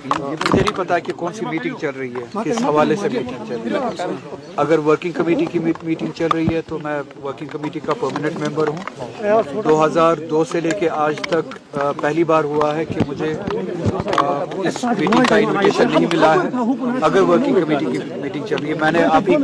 مجھے نہیں پتا کہ کون سی میٹنگ چل رہی ہے, کس حوالے سے میٹنگ چل رہی ہے. اگر ورکنگ کمیٹی کی میٹنگ چل رہی ہے تو میں ورکنگ کمیٹی کا پرماننٹ ممبر ہوں. 2002 سے لے کے آج تک پہلی بار ہوا ہے کہ مجھے اس میٹنگ کا انویٹیشن نہیں ملا ہے. اگر ورکنگ کمیٹی کی میٹنگ چل رہی ہے, میں نے آپ ہی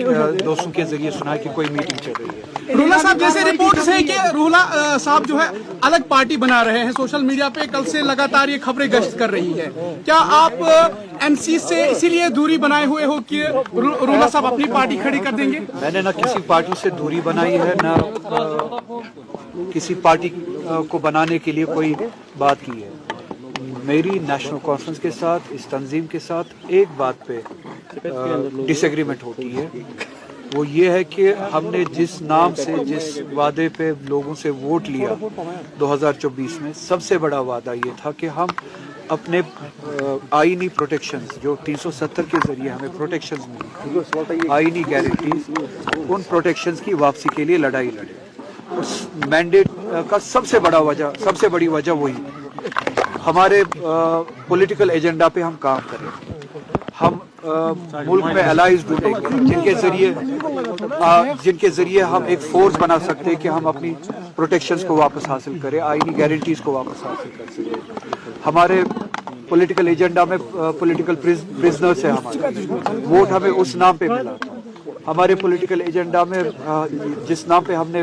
دوستوں کے ذریعے سنا ہے کہ کوئی میٹنگ چل رہی ہے. روحلا صاحب, جیسے رپورٹس ہیں کہ روحلا صاحب جو ہے الگ پارٹی بنا رہے ہیں, سوشل میڈیا پہ کل سے لگاتار یہ خبریں گشت کر رہی ہے, کیا آپ ایم سی سے اسی لیے دوری بنائے ہوئے ہو کہ روحلا صاحب اپنی پارٹی کھڑی کر دیں گے؟ میں نے نہ کسی پارٹی سے دوری بنائی ہے, نہ کسی پارٹی کو بنانے کے لیے کوئی بات کی ہے. میری نیشنل کانفرنس کے ساتھ, اس تنظیم کے ساتھ ایک بات پہ ڈس ایگریمنٹ ہوتی ہے, وہ یہ ہے کہ ہم نے جس نام سے, جس وعدے پہ لوگوں سے ووٹ لیا 2024 میں, سب سے بڑا وعدہ یہ تھا کہ ہم اپنے آئینی پروٹیکشنز جو 370 کے ذریعے ہمیں پروٹیکشنز ملی, آئینی گارنٹیز, ان پروٹیکشنز کی واپسی کے لیے لڑائی لڑے. اس مینڈیٹ کا سب سے بڑی وجہ وہی ہمارے پولیٹیکل ایجنڈا پہ ہم کام کریں. ہم ملک میں الائز ڈھونڈیں گے جن کے ذریعے ہم ایک فورس بنا سکتے ہیں کہ ہم اپنی پروٹیکشنز کو واپس حاصل کریں, آئینی گارنٹیز کو واپس حاصل کر سکیں. ہمارے پولیٹیکل ایجنڈا میں پولیٹیکل پرزنرز ہیں ہمارے, ووٹ ہمیں اس نام پہ ملا تھا. ہمارے پولیٹیکل ایجنڈا میں جس نام پہ ہم نے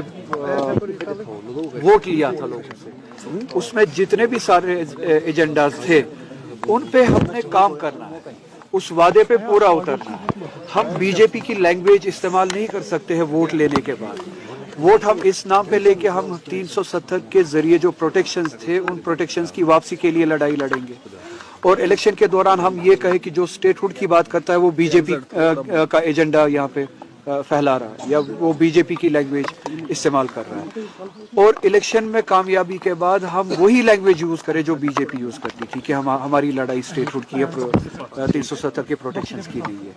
ووٹ لیا تھا لوگوں سے, اس میں جتنے بھی سارے ایجنڈاز تھے ان پہ ہم نے کام کرنا ہے, اس وعدے پہ پورا اترنا ہے. ہم بی جے پی کی لینگویج استعمال نہیں کر سکتے ہیں ووٹ لینے کے بعد. ووٹ ہم اس نام پہ لے کے ہم 370 کے ذریعے جو پروٹیکشنز تھے ان پروٹیکشنز کی واپسی کے لیے لڑائی لڑیں گے. اور الیکشن کے دوران ہم یہ کہیں کہ جو اسٹیٹ ہوڈ کی بات کرتا ہے وہ بی جے پی کا ایجنڈا یہاں پہ پھیلا رہا ہے, یا وہ بی جے پی کی لینگویج استعمال کر رہا ہے. اور الیکشن میں کامیابی کے بعد ہم وہی لینگویج یوز کریں جو بی جے پی یوز کرتی تھی کہ ہماری لڑائی اسٹیٹ ہوڈ کی ہے, 370 کے پروٹیکشنز کی نہیں ہے.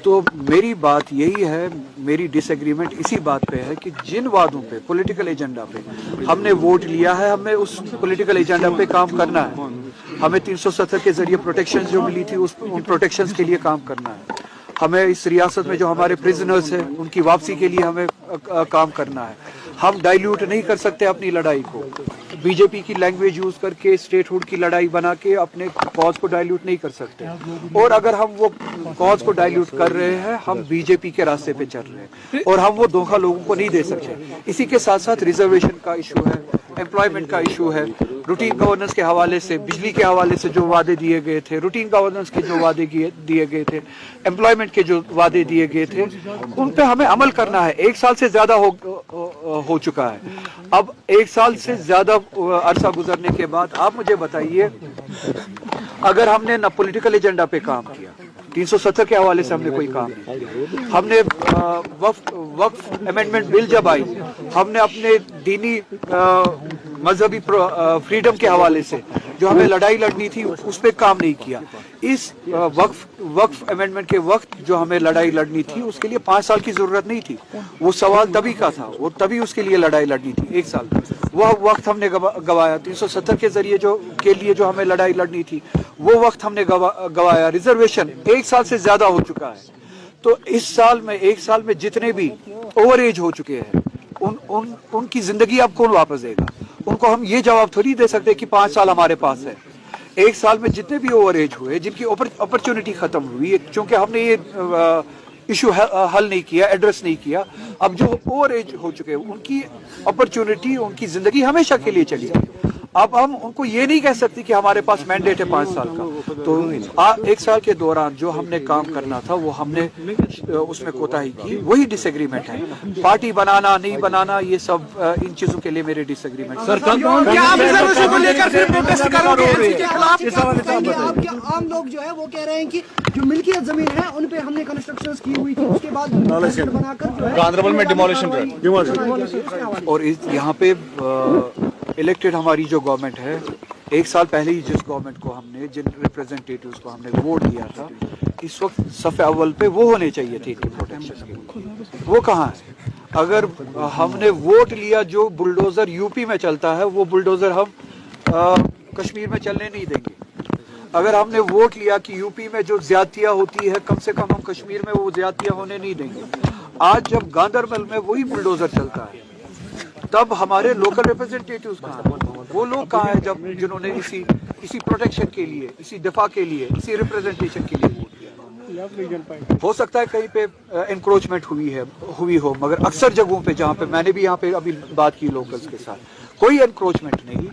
تو میری بات یہی ہے, میری ڈس ایگریمنٹ اسی بات پہ ہے کہ جن وعدوں پہ, پولیٹیکل ایجنڈا پہ ہم نے ووٹ لیا ہے, ہمیں اس پولیٹیکل ایجنڈا پہ کام کرنا ہے. ہمیں 370 کے ذریعے پروٹیکشنز جو ملی تھی ان پروٹیکشنز کے لیے کام کرنا ہے. ہمیں اس ریاست میں جو ہمارے پرزنرز ہیں ان کی واپسی کے لیے ہمیں کام کرنا ہے. ہم ڈائلیوٹ نہیں کر سکتے اپنی لڑائی کو, بی جے پی کی لینگویج یوز کر کے اسٹیٹ ہوڈ کی لڑائی بنا کے اپنے کاز کو ڈائلیوٹ نہیں کر سکتے. اور اگر ہم وہ کاز کو ڈائلیوٹ کر رہے ہیں, ہم بی جے پی کے راستے پہ چل رہے ہیں, اور ہم وہ دھوکہ لوگوں کو نہیں دے سکتے. اسی کے ساتھ ساتھ ریزرویشن کا ایشو ہے, امپلائمنٹ کا ایشو ہے, روٹین گورننس کے حوالے سے, بجلی کے حوالے سے جو وعدے دیے گئے تھے, روٹین گورننس کے جو وعدے دیے گئے تھے, امپلائمنٹ کے جو وعدے دیے گئے تھے, ان پہ ہمیں عمل کرنا ہے. 1 سال سے زیادہ ہو چکا ہے. اب 1 سال سے زیادہ عرصہ گزرنے کے بعد آپ مجھے بتائیے, اگر ہم نے نہ پولیٹیکل ایجنڈا پہ کام کیا, 370 کے حوالے سے ہم نے کوئی کام نہیں کیا, ہم نے وقف امینڈمنٹ بل جب آئی, ہم نے اپنے دینی مذہبی فریڈم کے حوالے سے جو ہمیں لڑائی لڑنی تھی اس پہ کام نہیں کیا. اس وقف امینڈمنٹ کے وقت جو ہمیں لڑائی لڑنی تھی اس کے لیے 5 سال کی ضرورت نہیں تھی. وہ سوال تبھی کا تھا, اور تبھی اس کے لیے لڑائی لڑنی تھی 1 سال. وہ وقت ہم نے گوایا. 370 کے ذریعے کے لیے جو ہمیں لڑائی لڑنی تھی وہ وقت ہم نے گوایا. ریزرویشن 1 سال سے زیادہ ہو چکا ہے. تو اس سال میں 1 سال میں جتنے بھی اوور ایج ہو چکے ہیں ان کی زندگی اب کون واپس دے گا؟ ان کو ہم یہ جواب تھوڑی دے سکتے کہ 5 سال ہمارے پاس ہے. 1 سال میں جتنے بھی اوور ایج ہوئے, جن کی اپرچونٹی ختم ہوئی, چونکہ ہم نے یہ ایشو حل نہیں کیا, ایڈریس نہیں کیا, اب جو اوور ایج ہو چکے ان کی اپرچونٹی, ان کی زندگی ہمیشہ کے لیے چلی گئی. اب ہم ان کو یہ نہیں کہہ سکتے کہ ہمارے پاس مینڈیٹ ہے 5 سال کا. تو 1 سال کے دوران جو ہم نے کام کرنا تھا وہ ہم نے اس میں کوتاہی کی. وہی ڈس ایگریمنٹ ہے. پارٹی بنانا نہیں بنانا یہ سب ان چیزوں کے لیے میرے ڈس ایگریمنٹ. عام لوگ جو ہے وہ کہہ رہے ہیں کہ جو ملکیت زمین ہے ان پہ ہم نے کنسٹرکشنز کی ہوئی تھی, اس کے بعد بنا کر گاندربل میں ڈیمولیشن. اور یہاں پہ الیکٹڈ ہماری جو گورنمنٹ ہے, 1 سال پہلے ہی جس گورنمنٹ کو ہم نے, جن ریپرزینٹیٹیوز کو ہم نے ووٹ دیا تھا, اس وقت صف اول پہ وہ ہونے چاہیے تھے پروٹیکشن کے لیے. وہ کہاں ہے؟ اگر ہم نے ووٹ لیا جو بلڈوزر یو پی میں چلتا ہے, وہ بلڈوزر ہم کشمیر میں چلنے نہیں دیں گے. اگر ہم نے ووٹ لیا کہ یو پی میں جو زیادتیاں ہوتی ہے کم سے کم ہم کشمیر میں وہ زیادتیاں ہونے نہیں دیں گے. آج جب گاندربل میں وہی بلڈوزر چلتا ہے تب ہمارے لوکل ریپرزینٹیٹیوز کہاں ہیں؟ وہ لوگ کہاں ہیں جب جنہوں نے اسی پروٹیکشن کے لیے, اسی دفاع کے لیے, اسی ریپرزینٹیشن کے لیے ووٹ کیا؟ ہو سکتا ہے کہیں پہ انکروچمنٹ ہوئی ہو, مگر اکثر جگہوں پہ جہاں پہ میں نے بھی یہاں پہ ابھی بات کی لوکلز کے ساتھ, کوئی انکروچمنٹ نہیں,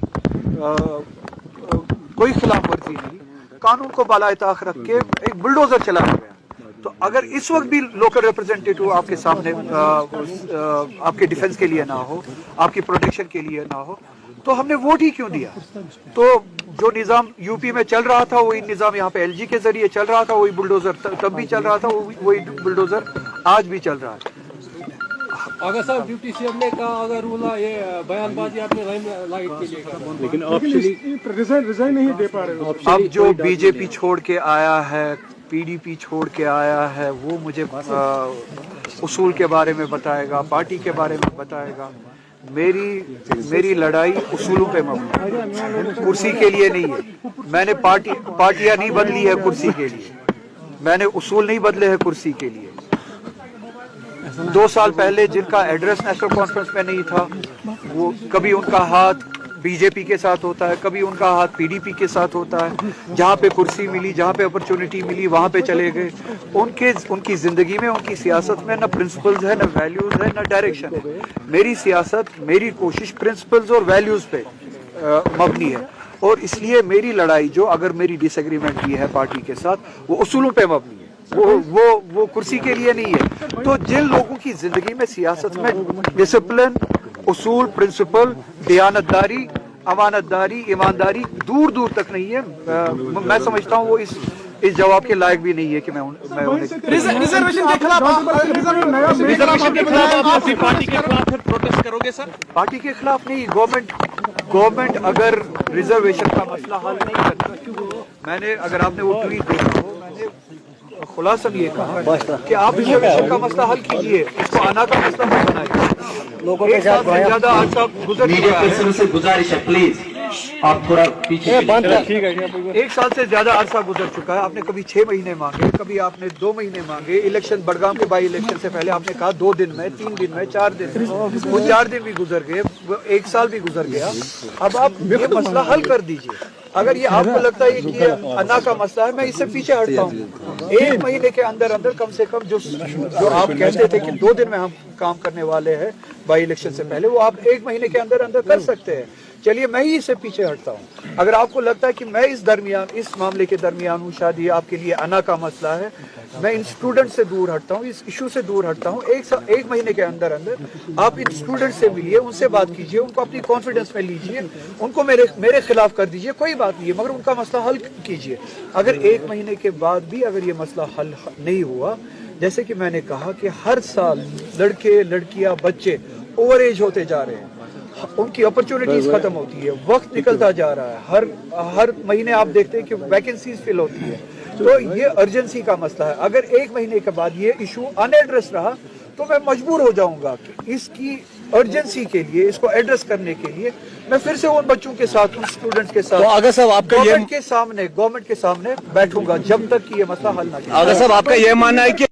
کوئی خلاف ورزی نہیں, قانون کو بالائے طاق رکھ کے ایک بلڈوزر چلایا گیا. تو اگر اس وقت بھی لوکل ریپرزینٹیٹیو آپ کے سامنے آپ کے ڈیفنس کے لیے نہ ہو, آپ کی پروٹیکشن کے لیے نہ ہو, تو ہم نے ووٹ ہی کیوں دیا؟ تو جو نظام یو پی میں چل رہا تھا وہی نظام یہاں پہ ایل جی کے ذریعے چل رہا تھا, وہی بلڈوزر تب بھی چل رہا تھا, وہی بلڈوزر آج بھی چل رہا ہے. اگر صاحب ڈپٹی سی ایم نے کہا اگر رولا یہ بیان بازی آپ نے لائٹ کے لیے کہا, لیکن ریزائن نہیں دے پا رہے. اب جو بی جے پی چھوڑ کے آیا ہے, پی ڈی پی چھوڑ کے آیا ہے, وہ مجھے اصول کے بارے میں بتائے گا, پارٹی کے بارے میں بتائے گا. میری لڑائی اصولوں پہ مبنی ہے, کرسی کے لیے نہیں ہے. میں نے پارٹیاں نہیں بدلی ہے کرسی کے لیے, میں نے اصول نہیں بدلے ہیں کرسی کے لیے. 2 سال پہلے جن کا ایڈریس نیشنل کانفرنس میں نہیں تھا, وہ کبھی ان کا ہاتھ بی جے پی کے ساتھ ہوتا ہے, کبھی ان کا ہاتھ پی ڈی پی کے ساتھ ہوتا ہے. جہاں پہ کرسی ملی, جہاں پہ اپرچونٹی ملی, وہاں پہ چلے گئے. ان کی زندگی میں, ان کی سیاست میں نہ پرنسپلز ہے, نہ ویلیوز ہے, نہ ڈائریکشن ہے. میری سیاست, میری کوشش پرنسپلز اور ویلیوز پہ مبنی ہے, اور اس لیے میری لڑائی جو اگر میری ڈس ایگریمنٹ بھی ہے پارٹی کے ساتھ, وہ اصولوں پہ مبنی ہے, وہ کرسی کے لیے نہیں ہے. تو جن لوگوں کی زندگی میں, سیاست میں ڈسپلن, اصول, پرنسپل, دیانتداری, امانت داری, ایمانداری دور دور تک نہیں ہے, میں سمجھتا ہوں وہ اس جواب کے لائق بھی نہیں ہے کہ میں ریزرویشن کے خلاف پارٹی کے خلاف پھر پروٹیسٹ کرو گے سر؟ پارٹی کے خلاف نہیں, گورنمنٹ اگر ریزرویشن کا مسئلہ حل نہیں کرتا, میں نے, اگر آپ نے وہ ٹویٹ دیکھا ہو, میں نے خلاصہ یہ کہا کہ آپ ریزرویشن کا مسئلہ حل کیجیے, اس کو آنا کا مسئلہ مت بنائیے. ایک سال سے زیادہ عرصہ گزر چکا ہے, گزارش ہے پلیز آپ تھوڑا پیچھے. ایک سال سے زیادہ عرصہ گزر چکا ہے. آپ نے کبھی 6 مہینے مانگے, کبھی آپ نے 2 مہینے مانگے. الیکشن بڑگام کے بائی الیکشن سے پہلے آپ نے کہا 2 دن میں, 3 دن میں, 4 دن میں, وہ 4 دن بھی گزر گئے, 1 سال بھی گزر گیا. اب آپ یہ مسئلہ حل کر دیجیے. اگر یہ آپ کو لگتا ہے کہ یہ انا کا مسئلہ ہے, میں اس سے پیچھے ہٹتا ہوں. 1 مہینے کے اندر کم سے کم جو آپ کہتے تھے کہ 2 دن میں ہم کام کرنے والے ہیں بائی الیکشن سے پہلے, وہ آپ 1 مہینے کے اندر کر سکتے ہیں. چلیے میں ہی اس سے پیچھے ہٹتا ہوں. اگر آپ کو لگتا ہے کہ میں اس معاملے کے درمیان ہوں, شادی آپ کے لیے انا کا مسئلہ ہے, میں ان اسٹوڈنٹ سے دور ہٹتا ہوں, اس ایشو سے دور ہٹتا ہوں. 1 مہینے کے اندر آپ ان اسٹوڈنٹ سے ملیے, ان سے بات کیجیے, ان کو اپنی کانفیڈنس میں لیجیے, ان کو میرے خلاف کر دیجیے, کوئی بات نہیں ہے, مگر ان کا مسئلہ حل کیجیے. اگر 1 مہینے کے بعد بھی اگر یہ مسئلہ حل نہیں ہوا, جیسے کہ میں نے کہا کہ ہر سال لڑکے, لڑکیاں, بچے اوور ایج ہوتے جا رہے ہیں, ان کی اپرچونٹیز ختم ہوتی ہے, وقت نکلتا جا رہا ہے, ہر مہینے آپ دیکھتے ہیں کہ ویکنسیز فل ہوتی ہے. تو یہ ارجنسی کا مسئلہ ہے. اگر 1 مہینے کے بعد یہ ایشو ان ایڈریس رہا تو میں مجبور ہو جاؤں گا کہ اس کی ارجنسی کے لیے, اس کو ایڈریس کرنے کے لیے میں پھر سے ان بچوں کے ساتھ, ان اسٹوڈنٹس کے ساتھ گورنمنٹ کے سامنے بیٹھوں گا جب تک کہ یہ مسئلہ حل نہ کیا. اگر صاحب آپ کا یہ ماننا ہے کہ